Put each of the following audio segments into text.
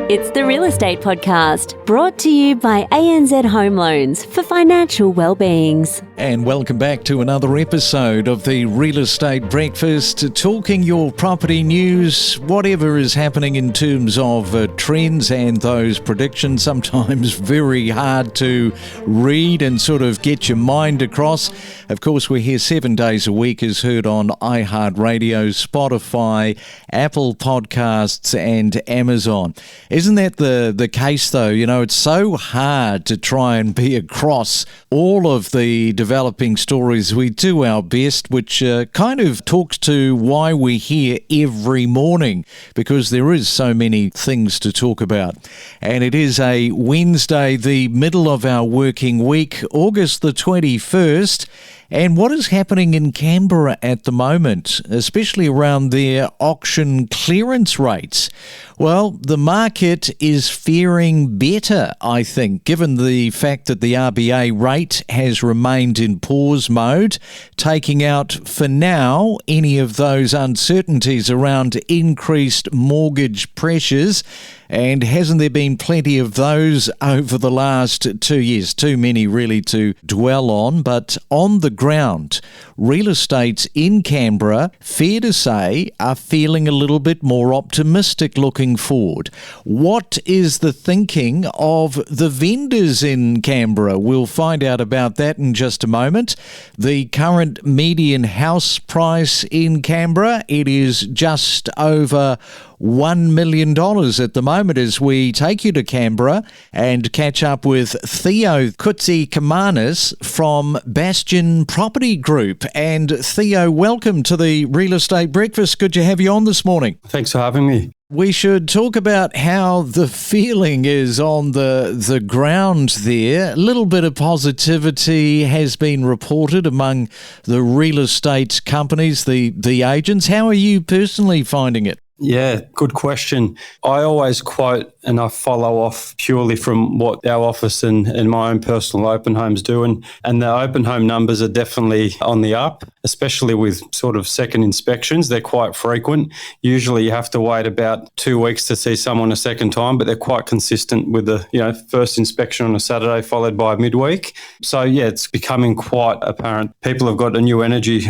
It's the Real Estate Podcast, brought to you by ANZ Home Loans for financial well-beings. And welcome back to another episode of the Real Estate Breakfast, talking your property news, whatever is happening in terms of trends and those predictions, sometimes very hard to read and sort of get your mind across. Of course, we're here 7 days a week, as heard on iHeartRadio, Spotify, Apple Podcasts and Amazon. Isn't that the case, though? You know, it's so hard to try and be across all of the developing stories. We do our best, which kind of talks to why we're here every morning, because there is so many things to talk about. And it is a Wednesday, the middle of our working week, August the 21st. And what is happening in Canberra at the moment, especially around their auction clearance rates? Well, the market is faring better, I think, given the fact that the RBA rate has remained in pause mode, taking out for now any of those uncertainties around increased mortgage pressures. And hasn't there been plenty of those over the last 2 years? Too many really to dwell on. But on the ground, real estate in Canberra, fair to say, are feeling a little bit more optimistic looking forward. What is the thinking of the vendors in Canberra? We'll find out about that in just a moment. The current median house price in Canberra, it is just over $1 million at the moment, as we take you to Canberra and catch up with Theo Koutsikamanis from Bastion Property Group. And Theo, welcome to the Real Estate Breakfast. Good to have you on this morning. Thanks for having me. We should talk about how the feeling is on the ground there. A little bit of positivity has been reported among the real estate companies, the agents. How are you personally finding it? Yeah, good question. I always quote and I follow off purely from what our office and my own personal open homes do. And the open home numbers are definitely on the up, especially with sort of second inspections. They're quite frequent. Usually you have to wait about 2 weeks to see someone a second time, but they're quite consistent with the first inspection on a Saturday followed by midweek. So yeah, it's becoming quite apparent. People have got a new energy,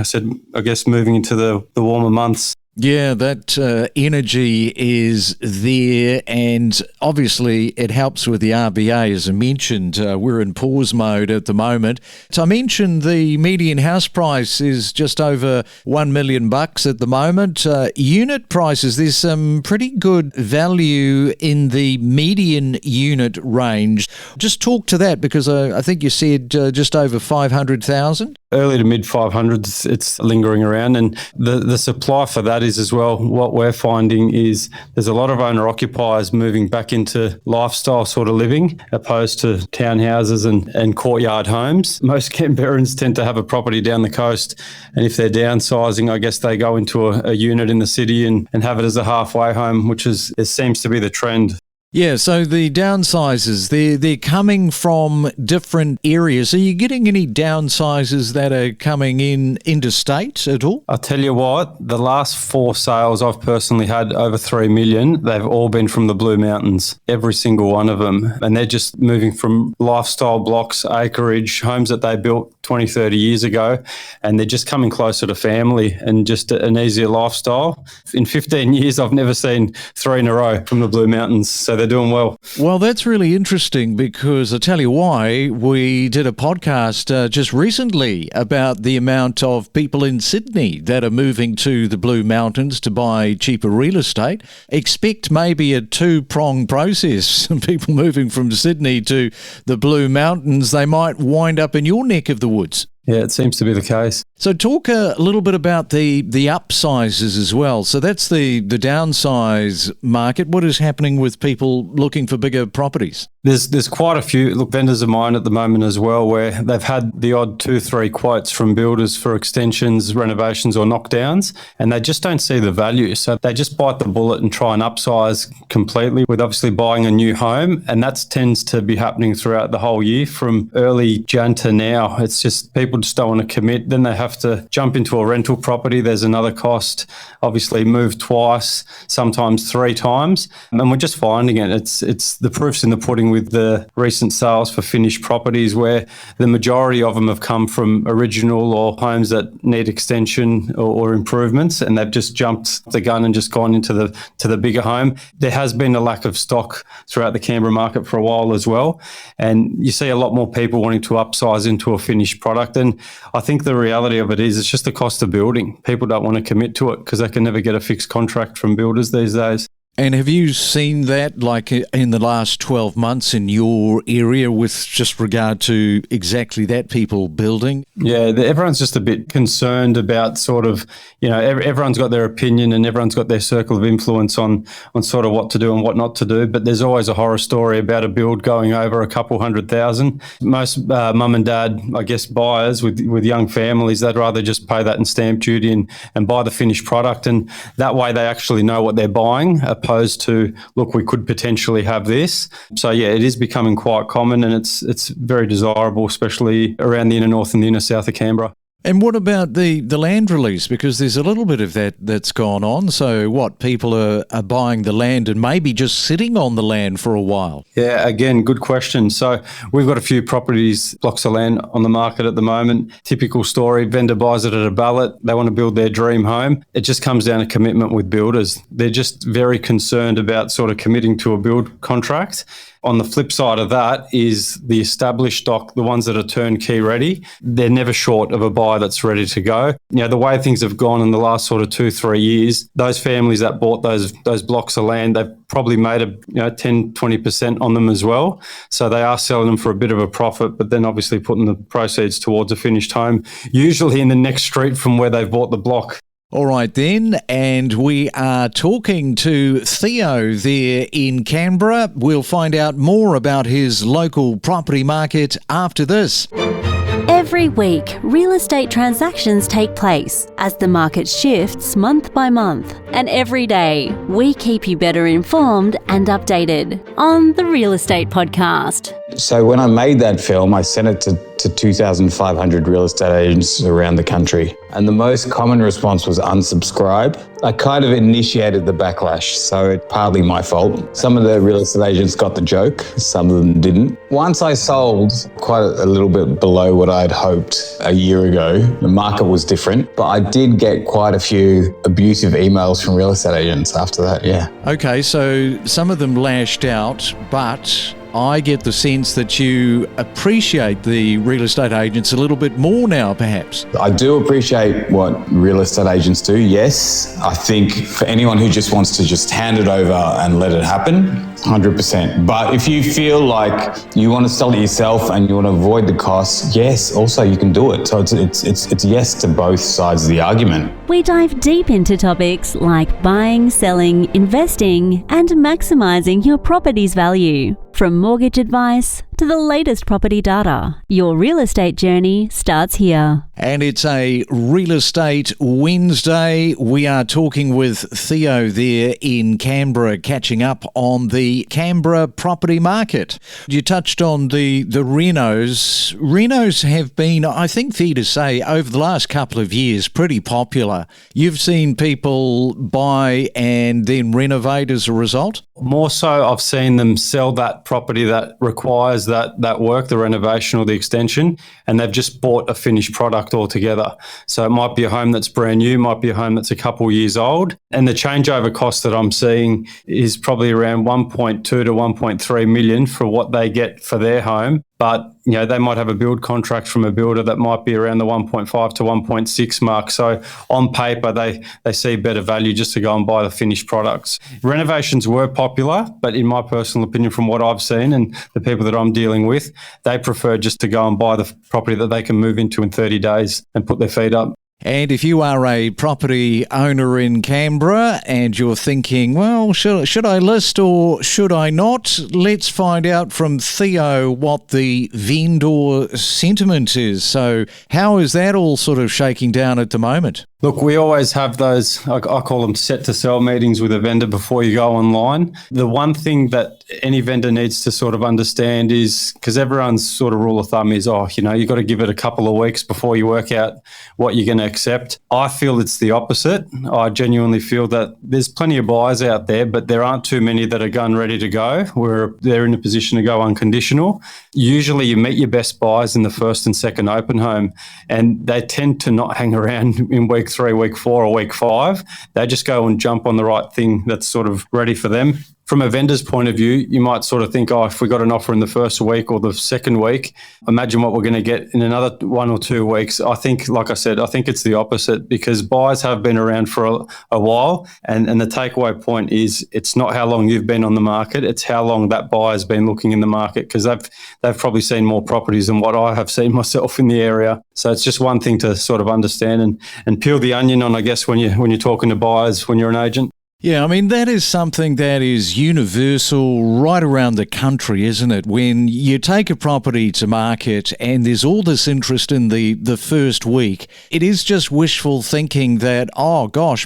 I guess moving into the warmer months. Yeah, that energy is there, and obviously it helps with the RBA. As I mentioned, we're in pause mode at the moment. So I mentioned the median house price is just over $1 million at the moment. Unit prices, there's some pretty good value in the median unit range. Just talk to that, because I think you said just over 500,000. Early to mid 500s, it's lingering around, and the supply for that is as well. What we're finding is there's a lot of owner-occupiers moving back into lifestyle sort of living, opposed to townhouses and courtyard homes. Most Canberrans tend to have a property down the coast, and if they're downsizing, I guess they go into a unit in the city and have it as a halfway home, which it seems to be the trend. Yeah, so the downsizes, they're coming from different areas. Are you getting any downsizes that are coming in interstate at all? I'll tell you what, the last 4 sales I've personally had over 3 million, they've all been from the Blue Mountains, every single one of them. And they're just moving from lifestyle blocks, acreage, homes that they built 20, 30 years ago, and they're just coming closer to family and just an easier lifestyle. In 15 years, I've never seen 3 in a row from the Blue Mountains. So they're doing well. Well, that's really interesting, because I'll tell you why. We did a podcast just recently about the amount of people in Sydney that are moving to the Blue Mountains to buy cheaper real estate. Expect maybe a 2-pronged process. People moving from Sydney to the Blue Mountains, they might wind up in your neck of the woods. Yeah, it seems to be the case. So talk a little bit about the upsizes as well. So that's the downsize market. What is happening with people looking for bigger properties? There's quite a few vendors of mine at the moment as well, where they've had the odd 2-3 quotes from builders for extensions, renovations or knockdowns, and they just don't see the value. So they just bite the bullet and try and upsize completely, with obviously buying a new home. And that tends to be happening throughout the whole year from early Jan to now. It's just people people just don't want to commit. Then they have to jump into a rental property. There's another cost. Obviously, move twice, sometimes 3 times. And we're just finding it. It's the proof's in the pudding with the recent sales for finished properties, where the majority of them have come from original or homes that need extension or improvements, and they've just jumped the gun and just gone into the bigger home. There has been a lack of stock throughout the Canberra market for a while as well, and you see a lot more people wanting to upsize into a finished product. And I think the reality of it is it's just the cost of building. People don't want to commit to it because they can never get a fixed contract from builders these days. And have you seen that, like in the last 12 months in your area, with just regard to exactly that, people building? Yeah, everyone's just a bit concerned about sort of, everyone's got their opinion and everyone's got their circle of influence on sort of what to do and what not to do. But there's always a horror story about a build going over a couple 100,000. Most mum and dad, I guess, buyers with young families, they'd rather just pay that in stamp duty and buy the finished product. And that way they actually know what they're buying, opposed to, look, we could potentially have this. So yeah, it is becoming quite common, and it's very desirable, especially around the inner north and the inner south of Canberra. And what about the land release? Because there's a little bit of that's gone on. So what, people are buying the land and maybe just sitting on the land for a while? Yeah, again, good question. So we've got a few properties, blocks of land on the market at the moment. Typical story, vendor buys it at a ballot. They want to build their dream home. It just comes down to commitment with builders. They're just very concerned about sort of committing to a build contract. On the flip side of that is the established stock, the ones that are turnkey ready, they're never short of a buyer that's ready to go. The way things have gone in the last sort of 2-3 years, those families that bought those blocks of land, they've probably made 10-20% on them as well. So they are selling them for a bit of a profit, but then obviously putting the proceeds towards a finished home, usually in the next street from where they've bought the block. All right then, and we are talking to Theo there in Canberra. We'll find out more about his local property market after this. Every week, real estate transactions take place as the market shifts month by month. And every day, we keep you better informed and updated on the Real Estate Podcast. So when I made that film, I sent it to 2,500 real estate agents around the country. And the most common response was unsubscribe. I kind of initiated the backlash, so it's partly my fault. Some of the real estate agents got the joke, some of them didn't. Once I sold quite a little bit below what I'd hoped a year ago, the market was different, but I did get quite a few abusive emails from real estate agents after that, yeah. Okay, so some of them lashed out, but I get the sense that you appreciate the real estate agents a little bit more now, perhaps. I do appreciate what real estate agents do, yes. I think for anyone who just wants to just hand it over and let it happen, 100%. But if you feel like you want to sell it yourself and you want to avoid the costs, yes, also you can do it. So it's yes to both sides of the argument. We dive deep into topics like buying, selling, investing, and maximising your property's value. From mortgage advice to the latest property data, your real estate journey starts here. And it's a Real Estate Wednesday. We are talking with Theo there in Canberra, catching up on the Canberra property market. You touched on the renos. Renos have been, I think fair to say, over the last couple of years, pretty popular. You've seen people buy and then renovate as a result? More so, I've seen them sell that property that requires that work, the renovation or the extension, and they've just bought a finished product altogether. So it might be a home that's brand new, might be a home that's a couple years old, and the changeover cost that I'm seeing is probably around 1.2 to 1.3 million for what they get for their home. But, they might have a build contract from a builder that might be around the 1.5 to 1.6 mark. So on paper, they see better value just to go and buy the finished products. Renovations were popular, but in my personal opinion, from what I've seen and the people that I'm dealing with, they prefer just to go and buy the property that they can move into in 30 days and put their feet up. And if you are a property owner in Canberra and you're thinking, well, should I list or should I not? Let's find out from Theo what the vendor sentiment is. So how is that all sort of shaking down at the moment? Look, we always have those, I call them set to sell meetings with a vendor before you go online. The one thing that any vendor needs to sort of understand is, because everyone's sort of rule of thumb is, you got to give it a couple of weeks before you work out what you're going to accept. I feel it's the opposite. I genuinely feel that there's plenty of buyers out there, but there aren't too many that are gun ready to go, where they're in a position to go unconditional. Usually you meet your best buyers in the first and second open home, and they tend to not hang around in week 3, week 4 or week 5. They just go and jump on the right thing that's sort of ready for them. From a vendor's point of view, you might sort of think, if we got an offer in the first week or the second week, imagine what we're going to get in another 1 or 2 weeks. I think, like I said, I think it's the opposite, because buyers have been around for a while. And the takeaway point is, it's not how long you've been on the market, it's how long that buyer's been looking in the market, because they've probably seen more properties than what I have seen myself in the area. So it's just one thing to sort of understand and peel the onion on, I guess, when you're talking to buyers, when you're an agent. Yeah, I mean, that is something that is universal right around the country, isn't it? When you take a property to market and there's all this interest in the first week, it is just wishful thinking that,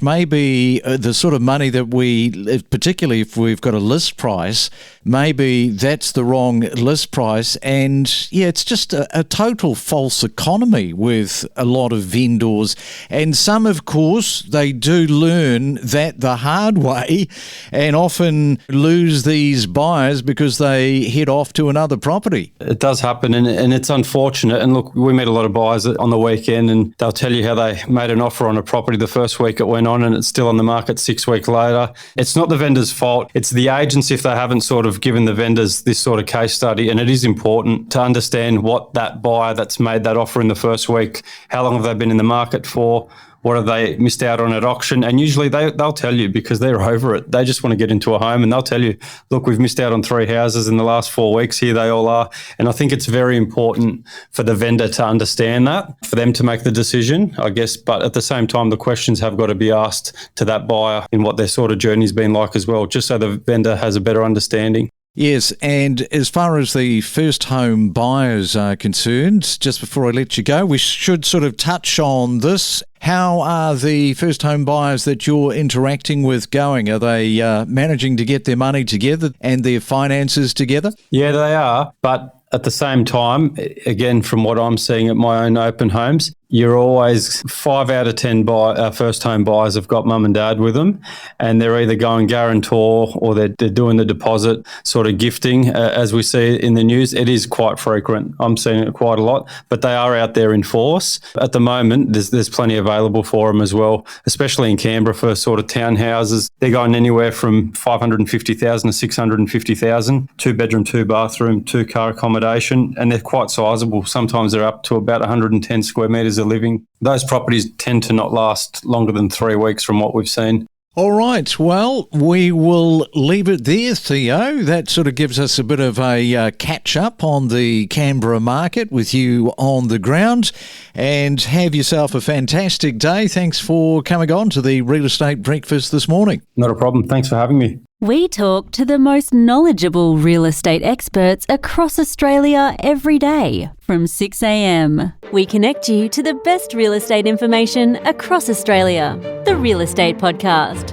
maybe the sort of money that particularly if we've got a list price, maybe that's the wrong list price. And yeah, it's just a total false economy with a lot of vendors. And some, of course, they do learn that the hard way and often lose these buyers because they head off to another property. It does happen, and it's unfortunate. And look, we meet a lot of buyers on the weekend, and they'll tell you how they made an offer on a property the first week it went on and it's still on the market 6 weeks later. It's not the vendor's fault. It's the agents if they haven't sort of given the vendors this sort of case study. And it is important to understand what that buyer that's made that offer in the first week, how long have they been in the market for, what have they missed out on at auction? And usually they'll tell you, because they're over it. They just want to get into a home, and they'll tell you, look, we've missed out on 3 houses in the last 4 weeks. Here they all are. And I think it's very important for the vendor to understand that, for them to make the decision, I guess. But at the same time, the questions have got to be asked to that buyer in what their sort of journey's been like as well, just so the vendor has a better understanding. Yes, and as far as the first home buyers are concerned, just before I let you go, we should sort of touch on this. How are the first home buyers that you're interacting with going? Are they managing to get their money together and their finances together? Yeah, they are. But at the same time, again, from what I'm seeing at my own open homes, you're always 5 out of 10 first home buyers have got mum and dad with them, and they're either going guarantor or they're doing the deposit sort of gifting, as we see in the news. It is quite frequent. I'm seeing it quite a lot, but they are out there in force. At the moment, there's plenty available for them as well, especially in Canberra for sort of townhouses. They're going anywhere from 550,000 to 650,000, 2-bedroom, 2-bathroom, 2-car accommodation, and they're quite sizable. Sometimes they're up to about 110 square metres of living. Those properties tend to not last longer than 3 weeks from what we've seen. All right, well, we will leave it there, Theo. That sort of gives us a bit of a catch-up on the Canberra market with you on the ground. And have yourself a fantastic day. Thanks for coming on to the Real Estate Breakfast this morning. Not a problem. Thanks for having me. We talk to the most knowledgeable real estate experts across Australia every day from 6 a.m. We connect you to the best real estate information across Australia. The Real Estate Podcast.